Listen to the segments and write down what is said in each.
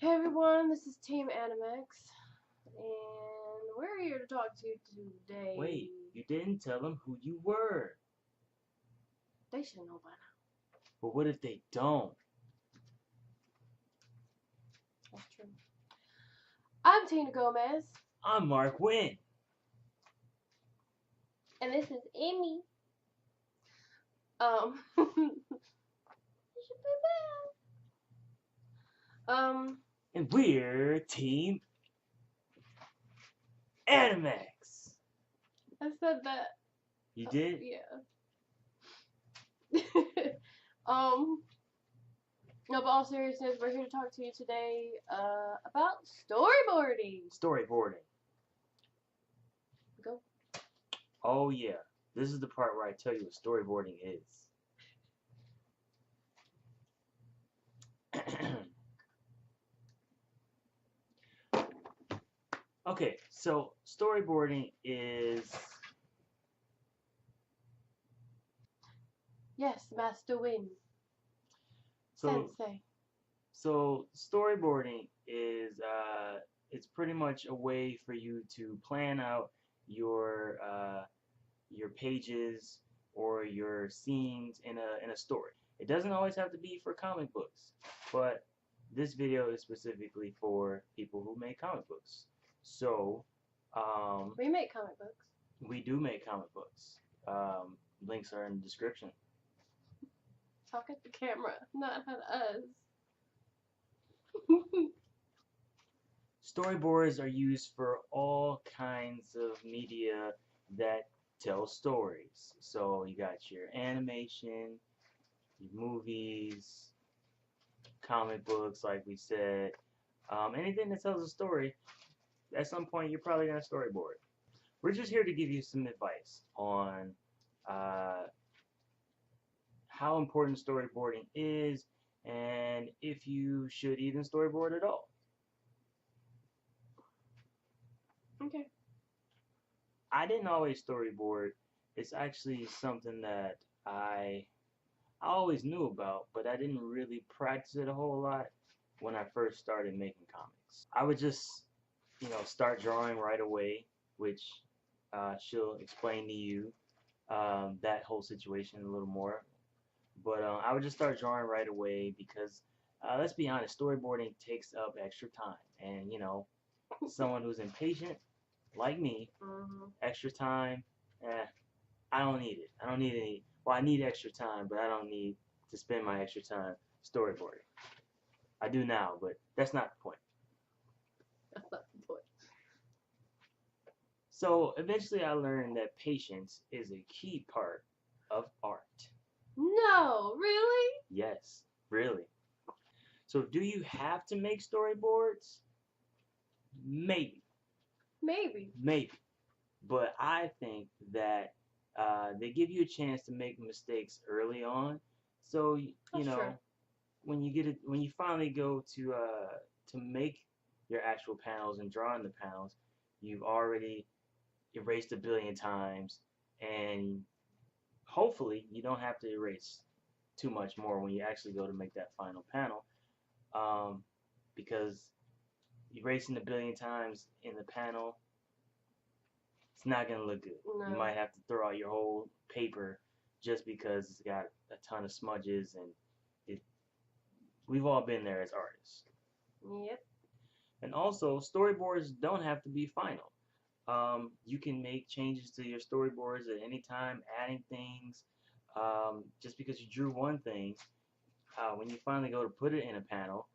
Hey everyone, this is Team Anamex, and we're here to talk to you today. Wait, you didn't tell them who you were. They should know by now. But what if they don't? That's true. I'm Tina Gomez. I'm Mark Wynn. And this is Amy. And we're Team Anamex. I said that. You did? Yeah. No, but all seriousness, we're here to talk to you today, about storyboarding. Storyboarding. Go. Oh yeah, this is the part where I tell you what storyboarding is. Okay, so storyboarding is... Yes, Master Win. Sensei. So storyboarding is it's pretty much a way for you to plan out your pages or your scenes in a story. It doesn't always have to be for comic books, but this video is specifically for people who make comic books. So we make comic books. We do make comic books. Links are in the description. Talk at the camera, not at us. Storyboards are used for all kinds of media that tell stories. So you got your animation, your movies, comic books, like we said, anything that tells a story. At some point, you're probably gonna storyboard. We're just here to give you some advice on how important storyboarding is, and if you should even storyboard at all. Okay. I didn't always storyboard. It's actually something that I always knew about, but I didn't really practice it a whole lot when I first started making comics. I would just, start drawing right away, which she'll explain to you that whole situation a little more. But I would just start drawing right away because, let's be honest, storyboarding takes up extra time. And, someone who's impatient, like me, extra time, I don't need it. I don't need any. Well, I need extra time, but I don't need to spend my extra time storyboarding. I do now, but that's not the point. That's not the point. So eventually I learned that patience is a key part of art. No, really? Yes, really. So do you have to make storyboards? Maybe. Maybe. But I think that they give you a chance to make mistakes early on. So True. when you finally go to make your actual panels and drawing the panels, you've already erased a billion times, and hopefully you don't have to erase too much more when you actually go to make that final panel, because erasing a billion times in the panel, it's not gonna look good. No. You might have to throw out your whole paper just because it's got a ton of smudges, and we've all been there as artists. Yep. And also, storyboards don't have to be final. You can make changes to your storyboards at any time, adding things. Just because you drew one thing, when you finally go to put it in a panel,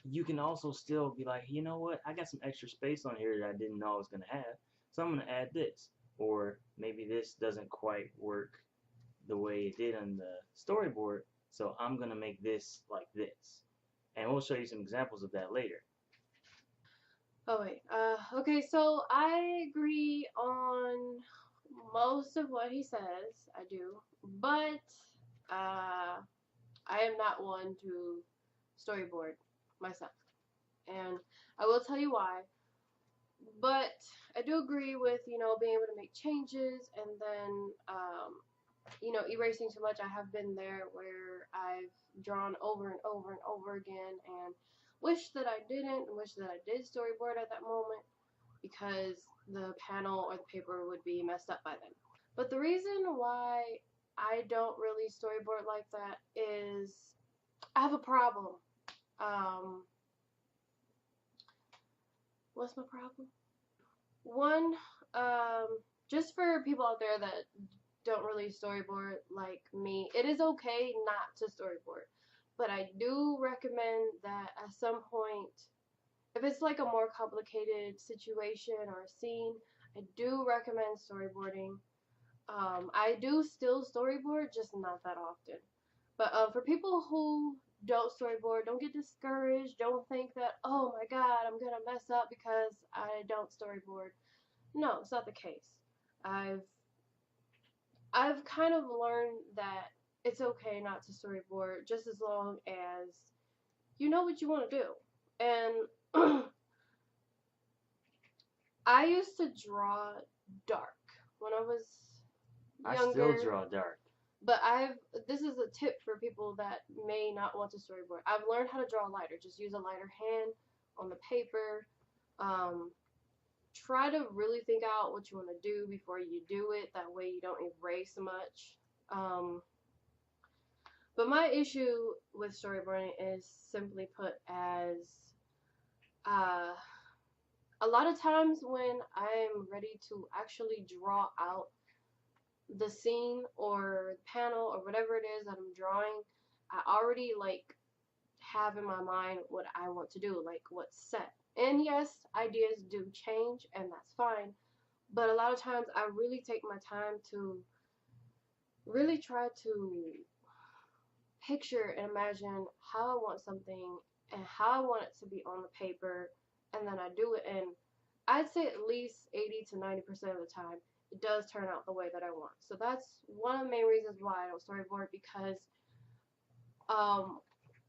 you can also still be like, you know what, I got some extra space on here that I didn't know I was going to have, so I'm going to add this. Or maybe this doesn't quite work the way it did on the storyboard, so I'm going to make this like this. And we'll show you some examples of that later. Oh wait. Okay, so I agree on most of what he says. I do, but I am not one to storyboard myself, and I will tell you why. But I do agree with being able to make changes, and then erasing too much. I have been there where I've drawn over and over and over again, and Wish that I didn't. Wish that I did storyboard at that moment because the panel or the paper would be messed up by then. But the reason why I don't really storyboard like that is I have a problem. Um, what's my problem? One, just for people out there that don't really storyboard like me, it is okay not to storyboard. But I do recommend that at some point, if it's like a more complicated situation or a scene, I do recommend storyboarding. I do still storyboard, just not that often. But for people who don't storyboard, don't get discouraged. Don't think that, oh my god, I'm gonna mess up because I don't storyboard. No, it's not the case. I've I've kind of learned that it's okay not to storyboard just as long as you know what you want to do. And I used to draw dark when I was I younger. still draw dark. But this is a tip for people that may not want to storyboard. I've learned how to draw lighter. Just use a lighter hand on the paper. Try to really think out what you want to do before you do it. That way you don't erase much. But my issue with storyboarding is simply put as uh, a lot of times when I'm ready to actually draw out the scene or panel or whatever it is that I'm drawing, I already like have in my mind what I want to do, like what's set. And yes, ideas do change and that's fine. But a lot of times I really take my time to really try to picture and imagine how I want something and how I want it to be on the paper, and then I do it, and I'd say at least 80 to 90% of the time it does turn out the way that I want. So that's one of the main reasons why I don't storyboard, because um,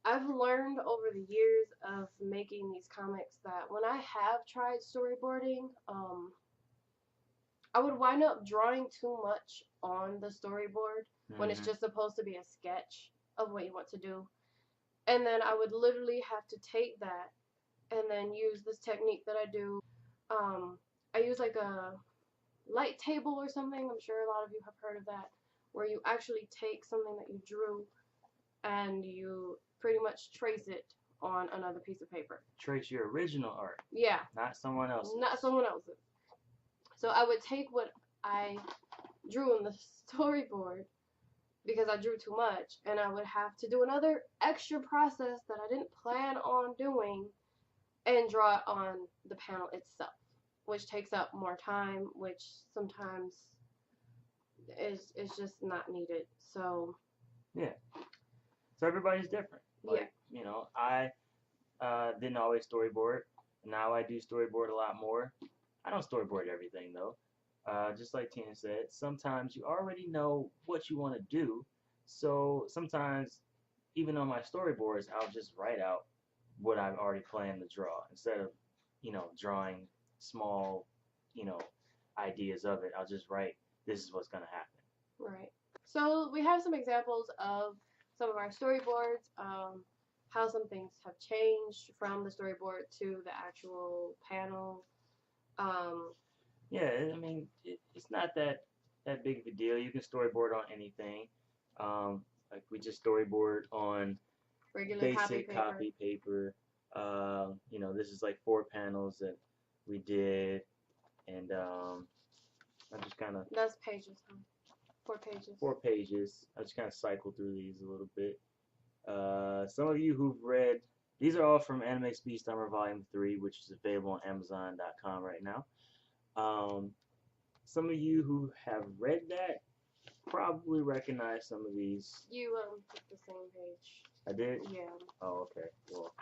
I've learned over the years of making these comics that when I have tried storyboarding, I would wind up drawing too much on the storyboard when it's just supposed to be a sketch of what you want to do. And then I would literally have to take that and then use this technique that I do. I use like a light table or something. I'm sure a lot of you have heard of that, where you actually take something that you drew and you pretty much trace it on another piece of paper. Trace your original art. Yeah. Not someone else's. Not someone else's. So I would take what I drew in the storyboard, because I drew too much, and I would have to do another extra process that I didn't plan on doing and draw it on the panel itself, which takes up more time, which sometimes is just not needed. So yeah. So everybody's different. Like, yeah. You know, I didn't always storyboard. Now I do storyboard a lot more. I don't storyboard everything though. Just like Tina said, sometimes you already know what you want to do. So sometimes, even on my storyboards, I'll just write out what I've already planned to draw instead of, drawing small, ideas of it. I'll just write, this is what's going to happen. Right. So we have some examples of some of our storyboards, how some things have changed from the storyboard to the actual panel. Yeah, I mean, it's not that big of a deal. You can storyboard on anything. Like we just storyboard on regular basic copy paper. This is like 4 panels that we did, and I just kind of. That's pages, huh? 4 pages. 4 pages. I just kind of cycle through these a little bit. Some of you who've read, these are all from Anamex Beast Armor Volume 3, which is available on Amazon.com right now. Some of you who have read that probably recognize some of these. You picked the same page. I did? Yeah. Oh, okay. Well,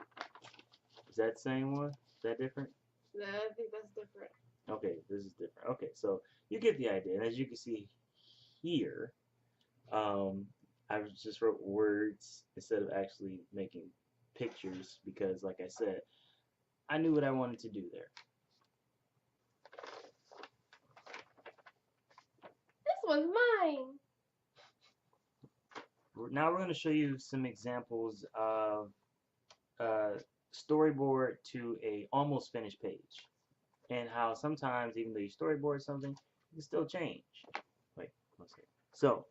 is that the same one? Is that different? No, I think that's different. Okay, this is different. Okay, so you get the idea. And as you can see here, I just wrote words instead of actually making pictures because, like I said, I knew what I wanted to do there. This one's mine. Now we're going to show you some examples of storyboard to a almost finished page, and how sometimes even though you storyboard something, you can still change. Wait, one second. So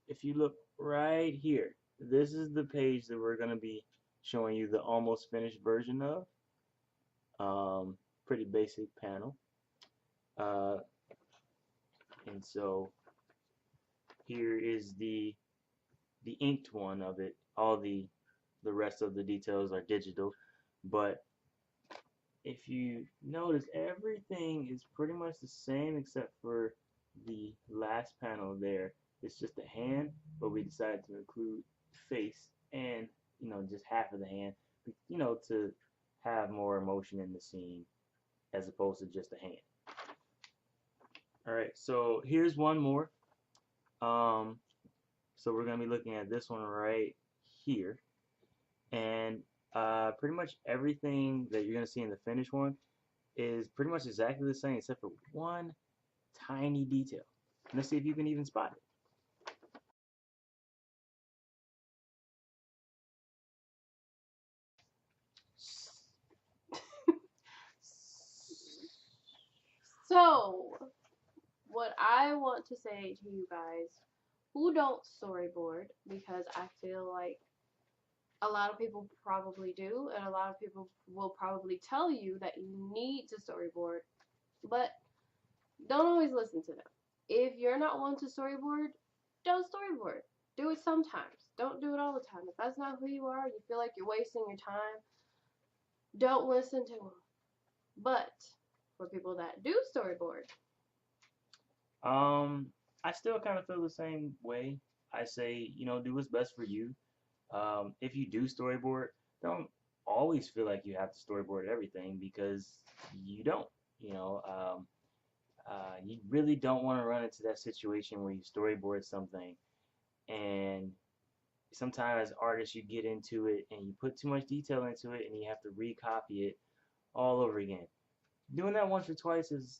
if you look right here, this is the page that we're going to be showing you the almost finished version of. Pretty basic panel. Uh, and so here is the inked one of it. All the rest of the details are digital, but if you notice, everything is pretty much the same except for the last panel there. It's just a hand, but we decided to include the face and just half of the hand, to have more emotion in the scene as opposed to just a hand. All right, so here's one more. So we're gonna be looking at this one right here, and pretty much everything that you're gonna see in the finished one is pretty much exactly the same except for one tiny detail. Let's see if you can even spot it. So, what I want to say to you guys who don't storyboard, because I feel like a lot of people probably do, and a lot of people will probably tell you that you need to storyboard, but don't always listen to them. If you're not one to storyboard, don't storyboard. Do it sometimes. Don't do it all the time. If that's not who you are, you feel like you're wasting your time, don't listen to them. But for people that do storyboard, I still kind of feel the same way. I say, do what's best for you. If you do storyboard, don't always feel like you have to storyboard everything, because you don't. You know, you really don't want to run into that situation where you storyboard something, and sometimes as artists you get into it and you put too much detail into it and you have to recopy it all over again. Doing that once or twice is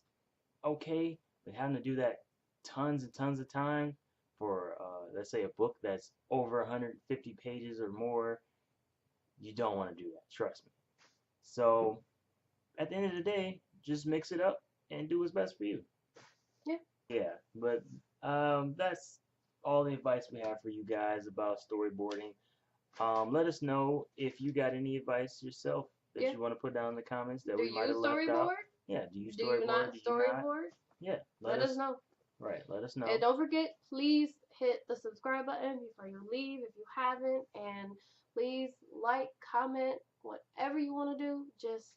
okay, but having to do that tons and tons of time for, let's say, a book that's over 150 pages or more, you don't want to do that. Trust me. So at the end of the day, just mix it up and do what's best for you. yeah. Yeah, but that's all the advice we have for you guys about storyboarding. Let us know if you got any advice yourself that Yeah. you want to put down in the comments that Do we might you have left out. storyboard? Yeah, do you Do you storyboard? not Do you not? storyboard? Yeah, Let us know. Right, let us know. And don't forget, please hit the subscribe button before you leave if you haven't. And please like, comment, whatever you want to do. Just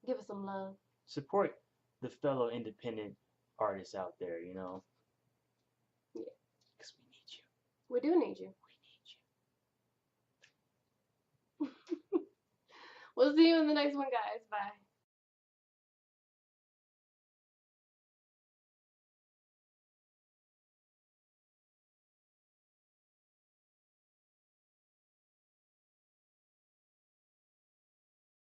give us some love. Support the fellow independent artists out there, Yeah. Because we need you. We do need you. We need you. We'll see you in the next one, guys.